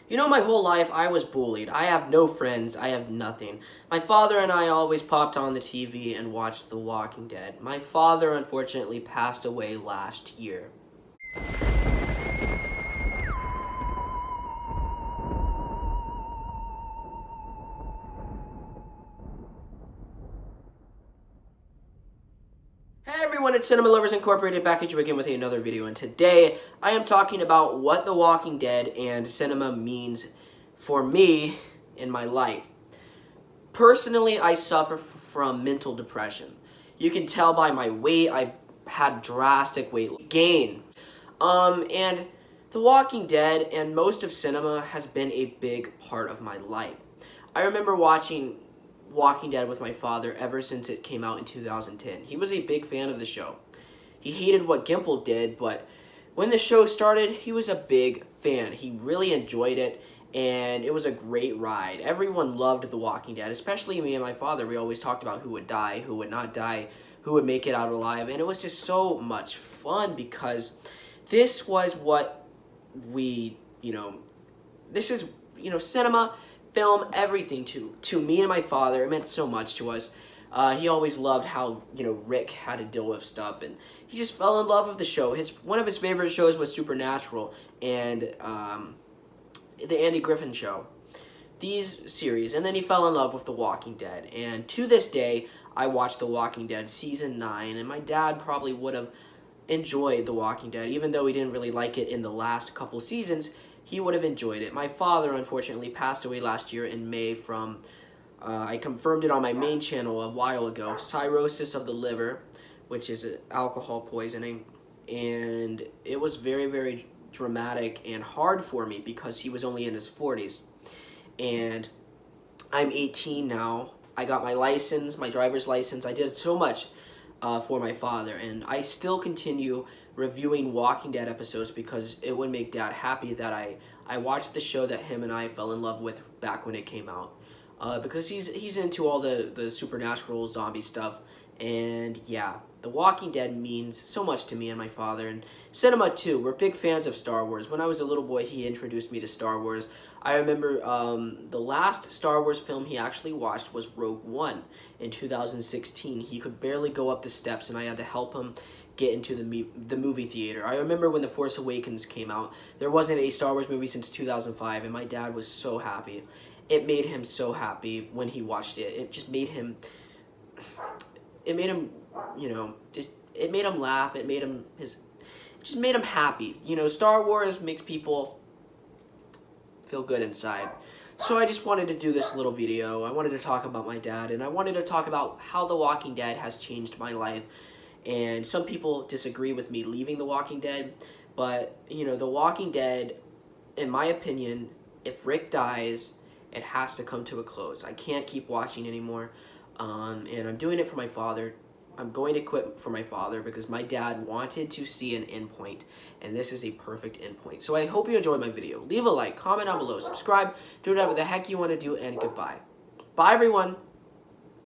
You know, my whole life I was bullied. I have no friends. I have nothing. My father and I always popped on the TV and watched The Walking Dead. My father unfortunately passed away last year. Hey everyone, it's Cinema Lovers Incorporated back at you again with another video, and today I am talking about what The Walking Dead and cinema means for me in my life. Personally, I suffer from mental depression. You can tell by my weight, I've had drastic weight gain. And The Walking Dead and most of cinema has been a big part of my life. I remember watching Walking Dead with my father ever since it came out in 2010. He was a big fan of the show. He hated what Gimple did, but when the show started, he was a big fan. He really enjoyed it, and it was a great ride. Everyone loved The Walking Dead, especially me and my father. We always talked about who would die, who would not die, who would make it out alive, and it was just so much fun because this was what we, this is, cinema, film, everything to me and my father. It meant so much to us. He always loved how Rick had to deal with stuff, and he just fell in love with the show. One of his favorite shows was Supernatural and the Andy Griffin Show. These series, and then he fell in love with The Walking Dead. And to this day, I watched The Walking Dead season 9, and my dad probably would have enjoyed The Walking Dead, even though he didn't really like it in the last couple seasons. He would have enjoyed it. My father, unfortunately, passed away last year in May from, I confirmed it on my main channel a while ago, cirrhosis of the liver, which is alcohol poisoning. And it was very, very dramatic and hard for me because he was only in his 40s. And I'm 18 now. I got my license, my driver's license. I did so much for my father, and I still continue reviewing Walking Dead episodes because it would make Dad happy that I watched the show that him and I fell in love with back when it came out. Because he's into all the supernatural zombie stuff, and yeah, The Walking Dead means so much to me and my father, and cinema too. We're big fans of Star Wars. When I was a little boy, he introduced me to Star Wars. I remember the last Star Wars film he actually watched was Rogue One in 2016. He could barely go up the steps, and I had to help him get into the movie theater. I remember when The Force Awakens came out. There wasn't a Star Wars movie since 2005, and my dad was so happy. It made him so happy when he watched it. It just made him, it made him laugh. It made him just made him happy. Star Wars makes people feel good inside. So I just wanted to do this little video. I wanted to talk about my dad, and I wanted to talk about how The Walking Dead has changed my life. And some people disagree with me leaving The Walking Dead, but, The Walking Dead, in my opinion, if Rick dies, it has to come to a close. I can't keep watching anymore, and I'm doing it for my father. I'm going to quit for my father because my dad wanted to see an endpoint, and this is a perfect endpoint. So I hope you enjoyed my video. Leave a like, comment down below, subscribe, do whatever the heck you want to do, and goodbye. Bye, everyone.